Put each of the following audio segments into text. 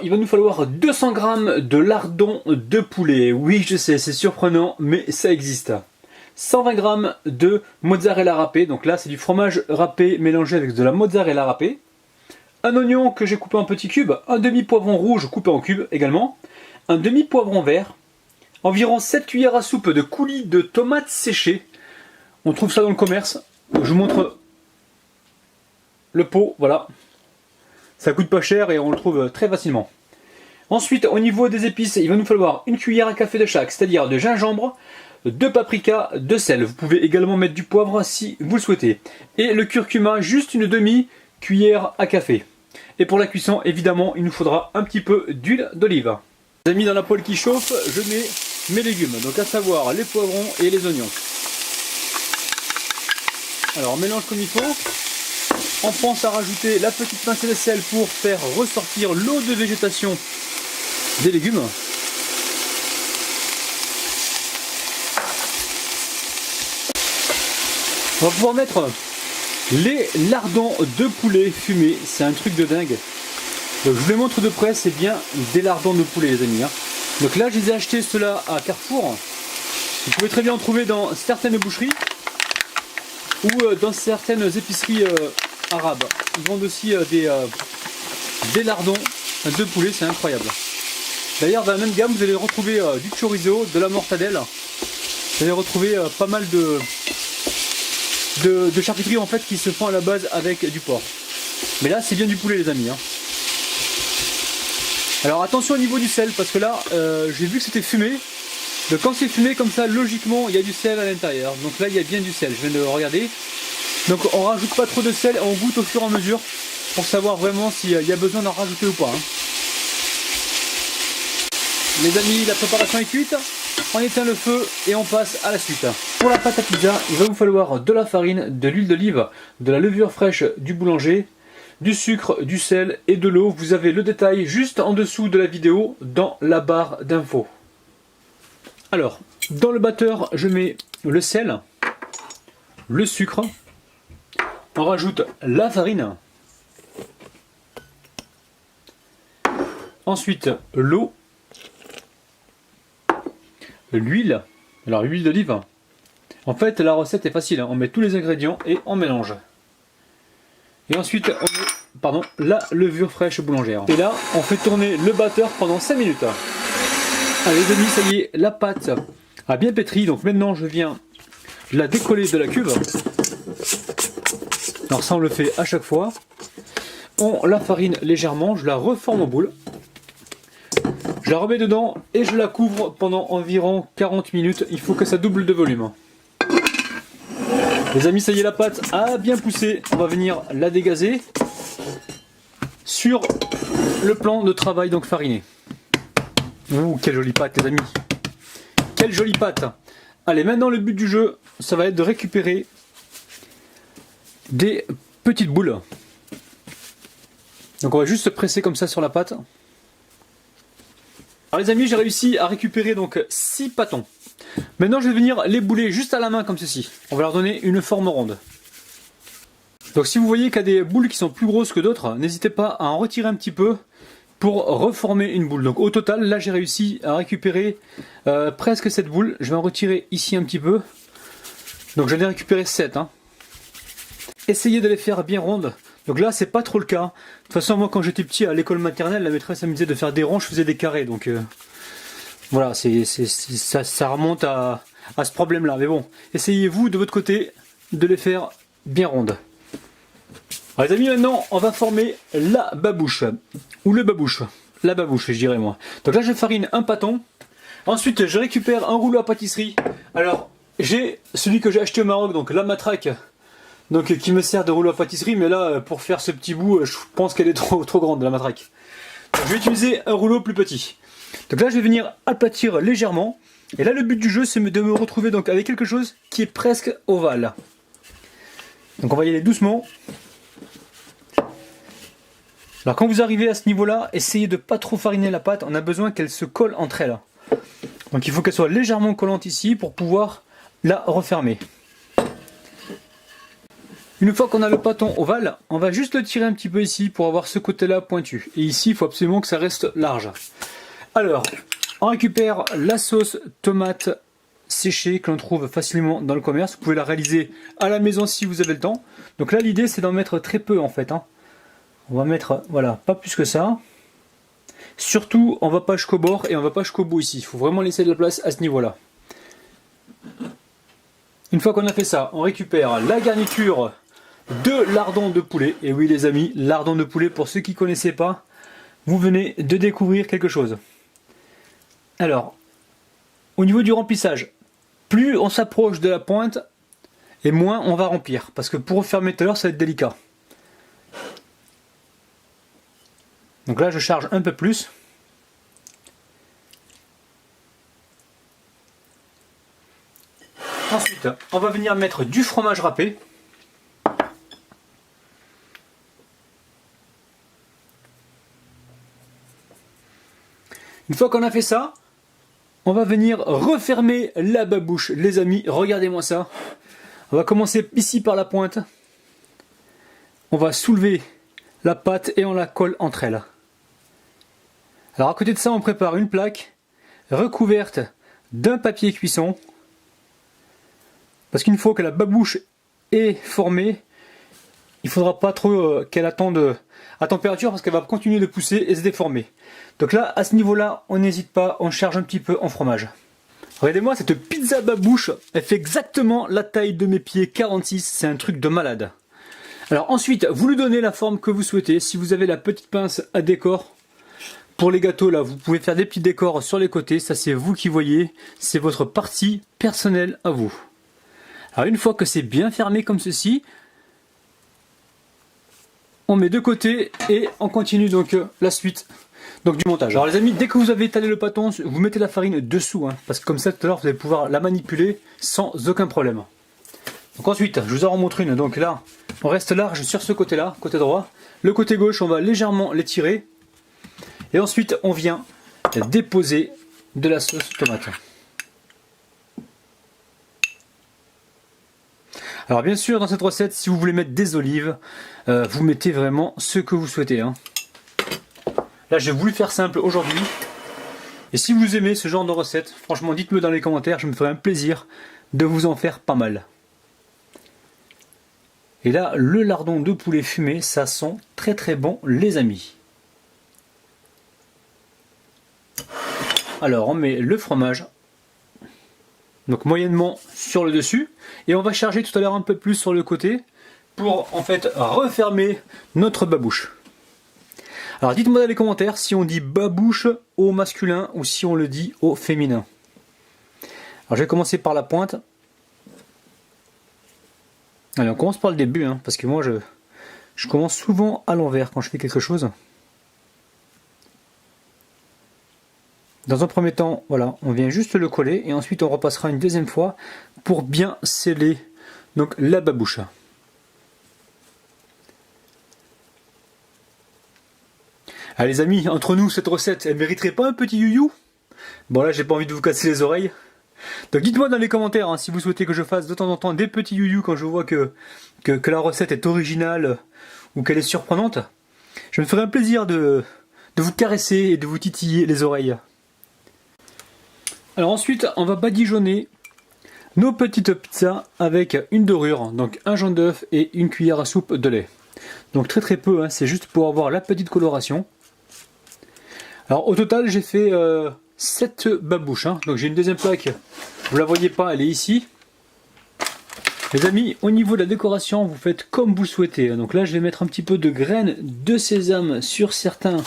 Il va nous falloir 200 g de lardons de poulet. Oui, je sais, c'est surprenant, mais ça existe. 120 g de mozzarella râpé. Donc là, c'est du fromage râpé mélangé avec de la mozzarella râpée. Un oignon que j'ai coupé en petits cubes. Un demi-poivron rouge coupé en cubes également. Un demi-poivron vert. Environ 7 cuillères à soupe de coulis de tomates séchées. On trouve ça dans le commerce. Je vous montre le pot, voilà. Ça coûte pas cher et on le trouve très facilement. Ensuite, au niveau des épices, il va nous falloir une cuillère à café de chaque, c'est-à-dire de gingembre, de paprika, de sel. Vous pouvez également mettre du poivre si vous le souhaitez. Et le curcuma, juste une demi-cuillère à café. Et pour la cuisson, évidemment, il nous faudra un petit peu d'huile d'olive. J'ai mis dans la poêle qui chauffe, je mets mes légumes, donc à savoir les poivrons et les oignons. Alors on mélange comme il faut. On pense à rajouter la petite pincée de sel pour faire ressortir l'eau de végétation des légumes. On va pouvoir mettre les lardons de poulet fumés. C'est un truc de dingue. Donc je vous les montre de près, c'est bien des lardons de poulet les amis. Donc là je les ai achetés ceux-là à Carrefour. Vous pouvez très bien en trouver dans certaines boucheries ou dans certaines épiceries arabes. Ils vendent aussi des lardons de poulet, c'est incroyable. D'ailleurs dans la même gamme vous allez retrouver du chorizo, de la mortadelle. Vous allez retrouver pas mal de charcuteries en fait qui se font à la base avec du porc. Mais là c'est bien du poulet les amis. Alors attention au niveau du sel parce que là j'ai vu que c'était fumé. Donc quand c'est fumé comme ça, logiquement il y a du sel à l'intérieur. Donc là il y a bien du sel, je viens de regarder. Donc on rajoute pas trop de sel, on goûte au fur et à mesure pour savoir vraiment s'il y a besoin d'en rajouter ou pas. Les amis, la préparation est cuite, on éteint le feu et on passe à la suite. Pour la pâte à pizza, il va vous falloir de la farine, de l'huile d'olive, de la levure fraîche du boulanger, du sucre, du sel et de l'eau. Vous avez le détail juste en dessous de la vidéo dans la barre d'infos. Alors, dans le batteur, je mets le sel, le sucre, on rajoute la farine, ensuite l'eau, l'huile, alors l'huile d'olive. En fait, la recette est facile, on met tous les ingrédients et on mélange. Et ensuite, on met la levure fraîche boulangère. Et là, on fait tourner le batteur pendant 5 minutes. Allez les amis, ça y est, la pâte a bien pétri. Donc maintenant, je viens la décoller de la cuve. Alors ça, on le fait à chaque fois. On la farine légèrement, je la reforme en boule. Je la remets dedans et je la couvre pendant environ 40 minutes. Il faut que ça double de volume. Les amis, ça y est, la pâte a bien poussé. On va venir la dégazer sur le plan de travail donc fariné. Ouh, quelle jolie pâte les amis. Quelle jolie pâte. Allez, maintenant le but du jeu, ça va être de récupérer des petites boules. Donc on va juste se presser comme ça sur la pâte. Alors les amis, j'ai réussi à récupérer donc 6 pâtons. Maintenant je vais venir les bouler juste à la main comme ceci. On va leur donner une forme ronde. Donc si vous voyez qu'il y a des boules qui sont plus grosses que d'autres, n'hésitez pas à en retirer un petit peu pour reformer une boule. Donc au total, là j'ai réussi à récupérer presque 7 boules. Je vais en retirer ici un petit peu. Donc j'en ai récupéré 7. Essayez de les faire bien rondes. Donc là c'est pas trop le cas. De toute façon moi quand j'étais petit à l'école maternelle, la maîtresse me disait de faire des ronds, je faisais des carrés. Donc voilà, ça remonte à ce problème là. Mais bon, essayez-vous de votre côté de les faire bien rondes. Alors les amis, maintenant on va former la babouche. Ou le babouche. La babouche je dirais moi. Donc là je farine un pâton. Ensuite je récupère un rouleau à pâtisserie. Alors j'ai celui que j'ai acheté au Maroc, donc la matraque. Donc qui me sert de rouleau à pâtisserie, mais là pour faire ce petit bout, je pense qu'elle est trop grande la matraque. Donc, je vais utiliser un rouleau plus petit. Donc là je vais venir aplatir légèrement. Et là le but du jeu c'est de me retrouver donc avec quelque chose qui est presque ovale. Donc on va y aller doucement. Alors quand vous arrivez à ce niveau là, essayez de ne pas trop fariner la pâte, on a besoin qu'elle se colle entre elles. Donc il faut qu'elle soit légèrement collante ici pour pouvoir la refermer. Une fois qu'on a le pâton ovale, on va juste le tirer un petit peu ici pour avoir ce côté-là pointu. Et ici, il faut absolument que ça reste large. Alors, on récupère la sauce tomate séchée que l'on trouve facilement dans le commerce. Vous pouvez la réaliser à la maison si vous avez le temps. Donc là, l'idée, c'est d'en mettre très peu en fait. On va mettre, voilà, pas plus que ça. Surtout, on va pas jusqu'au bord et on va pas jusqu'au bout ici. Il faut vraiment laisser de la place à ce niveau-là. Une fois qu'on a fait ça, on récupère la garniture de lardons de poulet. Et oui les amis, lardons de poulet, pour ceux qui ne connaissaient pas, vous venez de découvrir quelque chose. Alors, au niveau du remplissage, plus on s'approche de la pointe, et moins on va remplir. Parce que pour refermer tout à l'heure, ça va être délicat. Donc là, je charge un peu plus. Ensuite, on va venir mettre du fromage râpé. Une fois qu'on a fait ça, on va venir refermer la babouche. Les amis, regardez-moi ça. On va commencer ici par la pointe. On va soulever la pâte et on la colle entre elles. Alors à côté de ça, on prépare une plaque recouverte d'un papier cuisson. Parce qu'une fois que la babouche est formée, il ne faudra pas trop qu'elle attende à température parce qu'elle va continuer de pousser et se déformer. Donc là, à ce niveau-là, on n'hésite pas, on charge un petit peu en fromage. Regardez-moi cette pizza babouche, elle fait exactement la taille de mes pieds 46, c'est un truc de malade. Alors ensuite, vous lui donnez la forme que vous souhaitez. Si vous avez la petite pince à décor, pour les gâteaux là, vous pouvez faire des petits décors sur les côtés, ça c'est vous qui voyez, c'est votre partie personnelle à vous. Alors une fois que c'est bien fermé comme ceci, on met de côté et on continue donc la suite donc du montage. Alors les amis, dès que vous avez étalé le pâton, vous mettez la farine dessous, parce que comme ça tout à l'heure vous allez pouvoir la manipuler sans aucun problème. Donc ensuite, je vous en remontre une. Donc là, on reste large sur ce côté-là, côté droit. Le côté gauche, on va légèrement l'étirer. Et ensuite, on vient déposer de la sauce tomate. Alors bien sûr, dans cette recette, si vous voulez mettre des olives, vous mettez vraiment ce que vous souhaitez. Là, j'ai voulu faire simple aujourd'hui. Et si vous aimez ce genre de recette, franchement, dites-le dans les commentaires, je me ferai un plaisir de vous en faire pas mal. Et là, le lardon de poulet fumé, ça sent très très bon, les amis. Alors, on met le fromage, donc moyennement sur le dessus, et on va charger tout à l'heure un peu plus sur le côté pour en fait refermer notre babouche. Alors dites-moi dans les commentaires si on dit babouche au masculin ou si on le dit au féminin. Alors je vais commencer par la pointe. Allez, on commence par le début, parce que moi je commence souvent à l'envers quand je fais quelque chose. Dans un premier temps, voilà, on vient juste le coller et ensuite on repassera une deuxième fois pour bien sceller donc la babouche. Ah les amis, entre nous, cette recette, elle mériterait pas un petit you-you? Bon là, j'ai pas envie de vous casser les oreilles. Donc dites-moi dans les commentaires si vous souhaitez que je fasse de temps en temps des petits you-you quand je vois que la recette est originale ou qu'elle est surprenante. Je me ferai un plaisir de vous caresser et de vous titiller les oreilles. Alors ensuite, on va badigeonner nos petites pizzas avec une dorure, donc un jaune d'œuf et une cuillère à soupe de lait. Donc très très peu, c'est juste pour avoir la petite coloration. Alors au total, j'ai fait 7 babouches. Donc j'ai une deuxième plaque, vous la voyez pas, elle est ici. Les amis, au niveau de la décoration, vous faites comme vous souhaitez. Donc là, je vais mettre un petit peu de graines de sésame sur certaines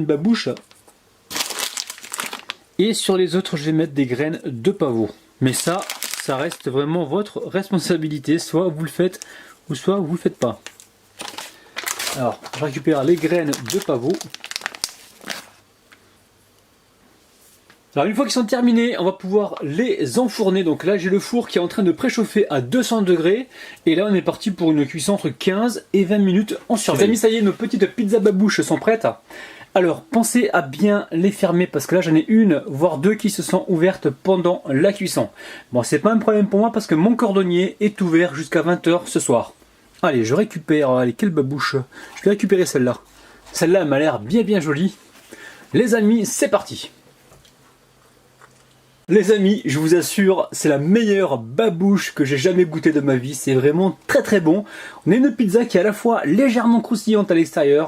babouches. Et sur les autres, je vais mettre des graines de pavot. Mais ça reste vraiment votre responsabilité. Soit vous le faites, ou soit vous le faites pas. Alors, je récupère les graines de pavot. Alors, une fois qu'ils sont terminés, on va pouvoir les enfourner. Donc là, j'ai le four qui est en train de préchauffer à 200 degrés. Et là, on est parti pour une cuisson entre 15 et 20 minutes en surveille. Les amis, ça y est, nos petites pizzas babouches sont prêtes. Alors, pensez à bien les fermer parce que là j'en ai une, voire deux qui se sont ouvertes pendant la cuisson. Bon, c'est pas un problème pour moi parce que mon cordonnier est ouvert jusqu'à 20 h ce soir. Allez, je récupère, allez, quelle babouche. Je vais récupérer celle-là. Celle-là, elle m'a l'air bien jolie. Les amis, c'est parti. Les amis, je vous assure, c'est la meilleure babouche que j'ai jamais goûté de ma vie. C'est vraiment très bon. On a une pizza qui est à la fois légèrement croustillante à l'extérieur,